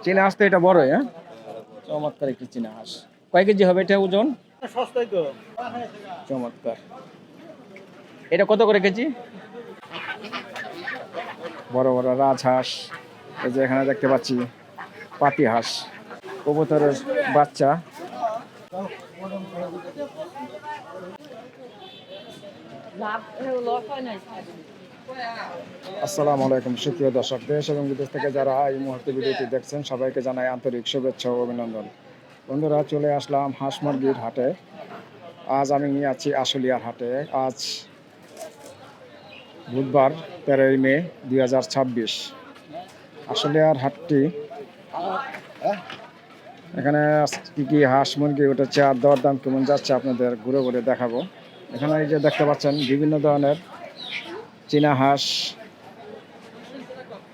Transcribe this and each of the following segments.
চীনা হাঁস তো এটা বড়ই, হ্যাঁ? চমৎকার একটি চীনা হাঁস। কয় কেজি হবে এটা ওজন? সস্তাই তো। চমৎকার। এটা কত করে কেজি? বড় বড় রাজহাঁস। এই যে এখানে দেখতে পাচ্ছি পাতি হাঁস, কবুতরের বাচ্চা। আসসালামু আলাইকুম সুপ্রিয় দর্শক, দেশ এবং বিদেশ থেকে যারা এই মুহূর্তে ভিডিওটি দেখছেন সবাইকে জানাই আন্তরিক শুভেচ্ছা ও অভিনন্দন। বন্ধুরা, চলে আসলাম হাঁস মুরগির হাটে। আজ আমি আছি আশুলিয়ার হাটে। আজ বুধবার 13ই মে 2026। আশুলিয়ার হাটটি, এখানে কী কী হাঁস মুরগি উঠেছে আর দরদাম কেমন যাচ্ছে আপনাদের ঘুরে ঘুরে দেখাবো। এখানে এই যে দেখতে পাচ্ছেন বিভিন্ন ধরনের চীনা হাঁস,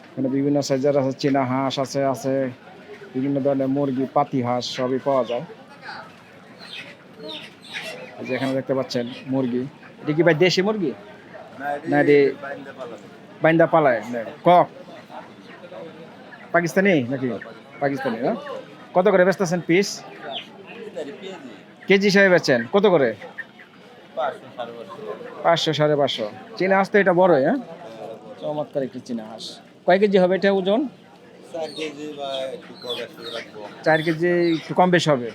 এখানে বিভিন্ন সাইজের আছে। চীনা হাঁস আছে বিভিন্ন ধরনের মুরগি, পাতি হাঁস সবই পাওয়া যায়। এই যে এখানে দেখতে পাচ্ছেন মুরগি। এটা কি ভাই দেশি মুরগি না এটি বাইন্দা পালায়? কক পাকিস্তানি নাকি? পাকিস্তানি না? কত করে বেচতেছেন পিস? কেজি হিসাবে বেচেন কত করে? 500 550। চীনা হাঁস তো এটা বড়ই, হ্যাঁ? চমৎকার একটি চীনা হাঁস। কয় কেজি হবে এটা ওজন? 4 কেজি, একটু কম বেশি হবে।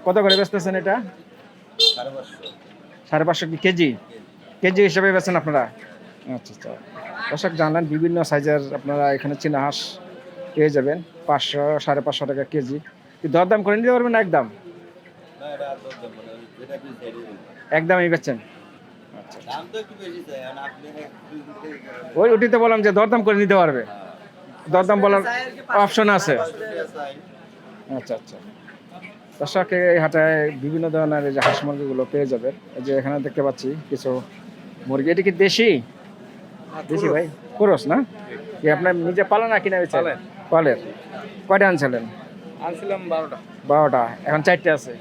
কত করে বেচতেছেন এটা? 550 কি কেজি? কেজি হিসাবে বেচেন আপনারা? আচ্ছা আচ্ছা। দর্শক জানলেন বিভিন্ন সাইজের আপনারা এখানে চীনা হাঁস পেয়ে যাবেন। 500 550 টাকা কেজি। কি দরদাম করে নিতে পারবেন না একদম? একদমই বেচেন? আচ্ছা, ওইটিতে বললাম যে দরদাম করে নিতে পারবে, দরদাম বলার অপশন আছে। আচ্ছা আচ্ছা। দর্শক, এই হাটায় বিভিন্ন ধরনের এই যে হাঁস মুরগিগুলো পেয়ে যাবেন। এই যে এখানে দেখতে পাচ্ছি কিছু মুরগি। এটা কি দেশি? দেশি ভাই, ক্রস না? কি আপনার নিজে পালা না কিনা বেচেন? পালের। কয়টা আনছিলেন? আনছিলাম 12টা। 12টা, এখন 4টে আছে।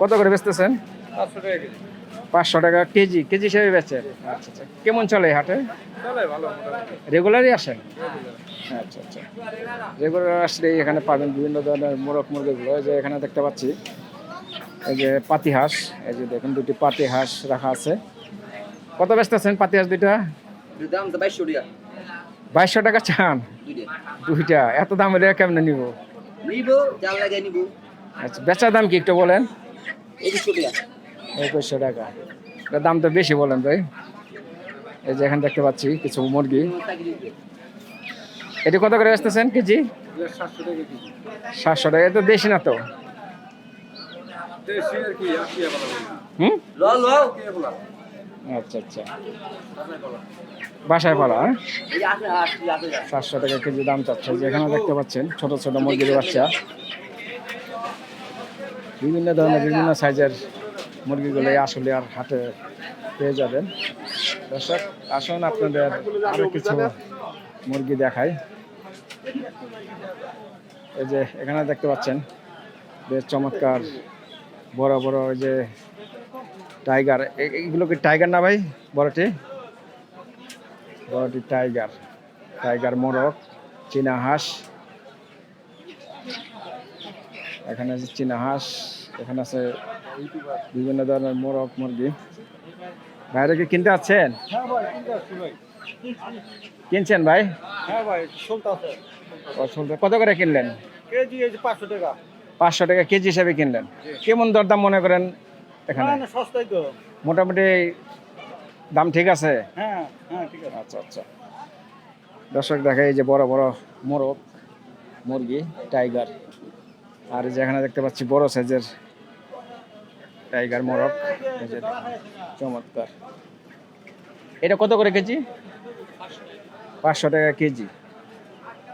কত করে বেচতেছেন? 500 টাকা কেজি। 500 টাকা কেজি। কেজি হিসেবে বেচেন? আচ্ছা আচ্ছা। কেমন চলে এই হাটে? চলে ভালো। রেগুলারই আসেন? আচ্ছা আচ্ছা। রেগুলার আসলে এখানে পাবেন বিভিন্ন ধরনের মোরগ মুরগিগুলো। এই যে এখানে দেখতে পাচ্ছি এই যে পাতি হাঁস। এই যে দেখুন দুটি পাতি হাঁস রাখা আছে। কত বেচতেছেন পাতি হাঁস দুইটা? দাম তো 2200 টাকা। 2200 টাকা চান? দুইটা এত দাম হলে কেমনে নিব? জাল লাগাই নিব। আচ্ছা, বেচার দাম কি একটু বলেন? 2100 টাকা। 2100 টাকা। এটার দাম তো বেশি বলেন ভাই। এই যে এখানে দেখতে পাচ্ছি কিছু মুরগি। এটি কত করে বেচতেছেন কেজি? 700 টাকা কেজি। 700 টাকা। এটা দেশি না তো? দেশি আর কি আসিয়া বলা। হুম, ল কে বলা। আচ্ছা আচ্ছা। বাসায় পালা, হ্যাঁ? এই আছে 700 টাকা কেজি দাম চাচ্ছে। যেখানে দেখতে পাচ্ছেন ছোট ছোট মুরগির বাচ্চা, বিভিন্ন ধরনের বিভিন্ন সাইজের মুরগিগুলো আসলে আর হাটে পেয়ে যাবেন। দর্শক আসুন আপনাদের আরো কিছু মুরগি দেখাই। এই যে এখানে দেখতে পাচ্ছেন বেশ চমৎকার বড় বড় ওই যে টাইগার। এইগুলো কি টাইগার না ভাই? বড়টি টাইগার। টাইগার মোরগ, চীনা হাঁস। এখানে আছে চীনা হাঁস, এখানে আছে বিভিন্ন ধরনের মোরগ মুরগি। বাইরে কি কিনতে আছেন? হ্যাঁ ভাই, কিনতে আসছি ভাই। কিনছেন ভাই? হ্যাঁ ভাই, চলতেছে। কত করে কিনলেন? কেজি এই যে 500 টাকা। 500 টাকা কেজি হিসাবে কিনলেন। কেমন দরদাম মনে করেন এখানে? না সস্তাই তো। মোটামুটি দাম ঠিক আছে? হ্যাঁ হ্যাঁ ঠিক আছে। আচ্ছা আচ্ছা। দর্শক দেখে এই যে বড় বড় মোরগ মুরগি, টাইগার। আর এই যে এখানে দেখতে পাচ্ছি বড় সাইজের টাইগার মোরগ। এই যে চমৎকার। এটা কত করে কেজি? 500 টাকা কেজি।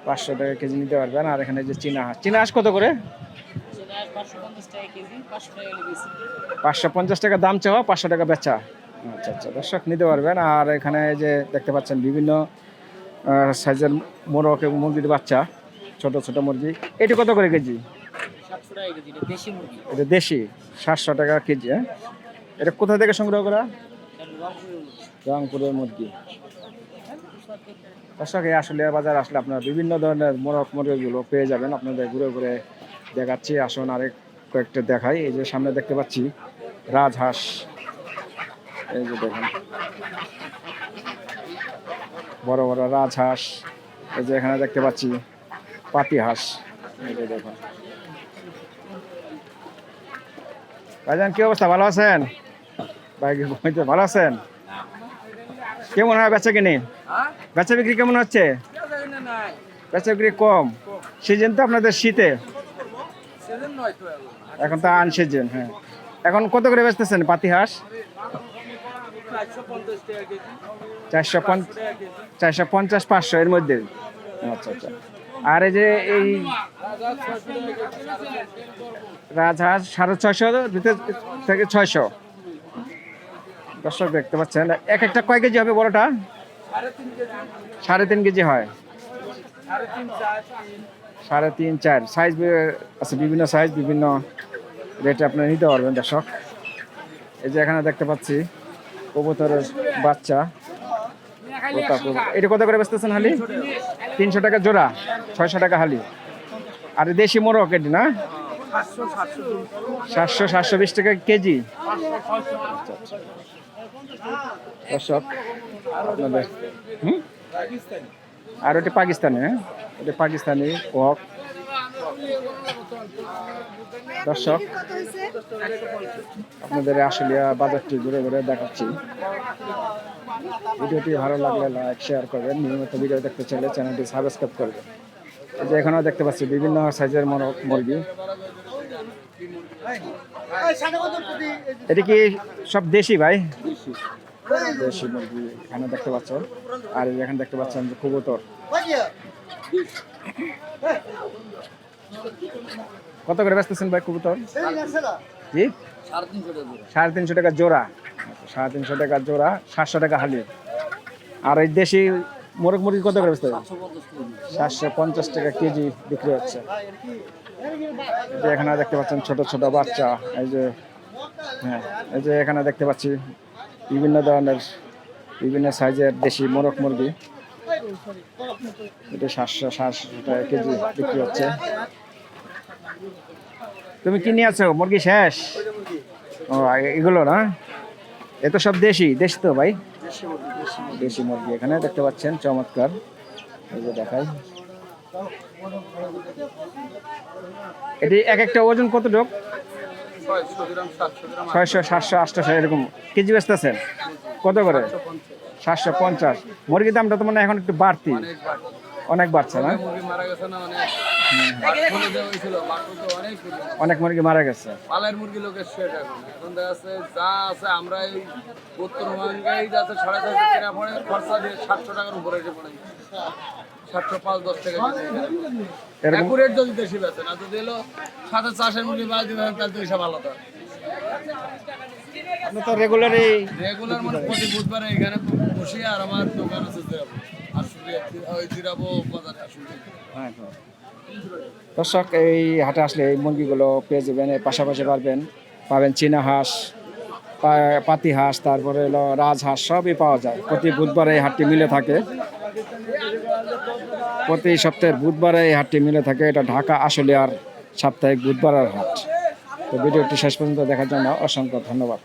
500 টাকা কেজি নিতে পারবেন। আর এখানে যে চীনা হাঁস, চীনা হাঁস কত করে? 550 টাকা দাম চাওয়া, 500 টাকা বেচা। আচ্ছা আচ্ছা। দর্শক নিতে পারবেন। আর এখানে যে দেখতে পাচ্ছেন বিভিন্ন সাইজের মোরগ এবং মুরগির বাচ্চা, ছোট ছোট মুরগি। এটা কত করে কেজি? 700 টাকা কেজি। এটা দেশি মুরগি। এটা দেশি, 700 টাকা কেজি। হ্যাঁ, এটা কোথা থেকে সংগ্রহ করা? রংপুরের মুরগি। দর্শক এই আশুলিয়া বাজার আসলে আপনার বিভিন্ন ধরনের মোরগ মুরগিগুলো পেয়ে যাবেন। আপনাদের ঘুরে ঘুরে দেখাচ্ছি, আসুন আরেক কয়েকটা দেখাই। এই যে সামনে দেখতে পাচ্ছি রাজহাঁস, এই যে দেখুন বড় বড় রাজহাঁস। এই যে এখানে দেখতে পাচ্ছি পাতি হাঁস, এই যে দেখুন। ভাইজান কি অবস্থা, ভালো আছেন? ভাই ভালো আছেন? কেমন হয় বেচা কিনি? বেচা বিক্রি কেমন হচ্ছে? বেচা বিক্রি কম। সিজন তো আপনাদের শীতে, এখন তো আন সিজন। হ্যাঁ, এখন কত করে বেচতেছেন পাতি হাঁস? 450-500 এর মধ্যে। আচ্ছা আচ্ছা। আর এই যে এই রাজহাঁস 650 ভিতর থেকে 600। দর্শক দেখতে পাচ্ছেন এক একটা কয় কেজি হবে বড়টা? 3.5 কেজি হয়। 3.5-4 সাইজ আছে, বিভিন্ন সাইজ বিভিন্ন রেটে আপনারা নিতে পারবেন দর্শক। এই যে এখানে দেখতে পাচ্ছি কবুতরের বাচ্চা। এটা কত করে বেচতেছেন হালি? 300 টাকা জোড়া, 600 টাকা হালি। আর দেশি মোরগ এটি না 700-720 টাকা কেজি। দর্শক আপনাদের আর ওটি পাকিস্তানি, হ্যাঁ এটা পাকিস্তানি কক। দর্শক আপনাদের আশুলিয়া বাজারটি ঘুরে ঘুরে দেখাচ্ছি। ভিডিওটি ভালো লাগলে লাইক শেয়ার করবেন, নিয়মিত ভিডিও দেখতে চাইলে চ্যানেলটি সাবস্ক্রাইব করবেন। এই যে এখানেও দেখতে পাচ্ছি বিভিন্ন সাইজের মুরগি। এটা কি সব দেশি ভাই? দেশি মুরগি এখানে দেখতে পাচ্ছেন। আর এখানে দেখতে পাচ্ছেন যে কবুতর। কত করে বেচতেছেন ভাই কবুতর? জি 350 টাকা জোড়া। 350 টাকা জোড়া, 700 টাকা হালি। আর এই দেশি মোরগ মুরগি কত করে বেচতে? 750 টাকা কেজি বিক্রি হচ্ছে। এই যে এখানে দেখতে পাচ্ছেন ছোট ছোট বাচ্চা। এই যে হ্যাঁ, এই যে এখানে দেখতে পাচ্ছি বিভিন্ন ধরনের বিভিন্ন সাইজের দেশি মোরগ মুরগি। এটা 700 টাকা কেজি বিক্রি হচ্ছে। তুমি কি নিয়ে আছো মুরগি শেষ? ও এগুলো না, এ তো সব দেশি তো ভাই, দেশি মুরগি। এখানে দেখতে পাচ্ছেন চমৎকার। এই যে দেখাই, এটি এক একটা ওজন কতটুক? 600, 700, 800 এরকম কেজি বেচতেছেন। কত করে? 750। মুরগির দামটা তো মানে এখন একটু বাড়তি, অনেক বাড়ছে না? অনেক মুরগি মারা গেছে। পালের মুরগি লোকের শেষ এখন দেখা যাচ্ছে যা আছে আমরা এই উত্তরবঙ্গেই যাচ্ছে 450 টাকা পড়ে খরচা দিয়ে 700 টাকার উপরে এসে পড়ে 705-10 টাকা একুরেট যদি দেশি বেচে না, যদি এলো সাথে চাষের মুরগি বাদ দিতে তাহলে তো হিসাব আলাদা। আপনি তো রেগুলার মানে প্রতি বুধবারে এখানে বসি, আর আমার দোকান আছে জিরাবো বাজারে আসলে। দর্শক এই হাটে আসলে এই মুরগিগুলো পেয়ে যাবেন। এর পাশাপাশি পাবেন চীনা হাঁস, পাতি হাঁস, তারপরে হলো রাজহাঁস, সবই পাওয়া যায়। প্রতি বুধবারে এই হাটটি মিলে থাকে, প্রতি সপ্তাহের বুধবারে এই হাটটি মিলে থাকে। এটা ঢাকা আশুলিয়ার সাপ্তাহিক বুধবারের হাট। তো ভিডিওটি শেষ পর্যন্ত দেখার জন্য অসংখ্য ধন্যবাদ।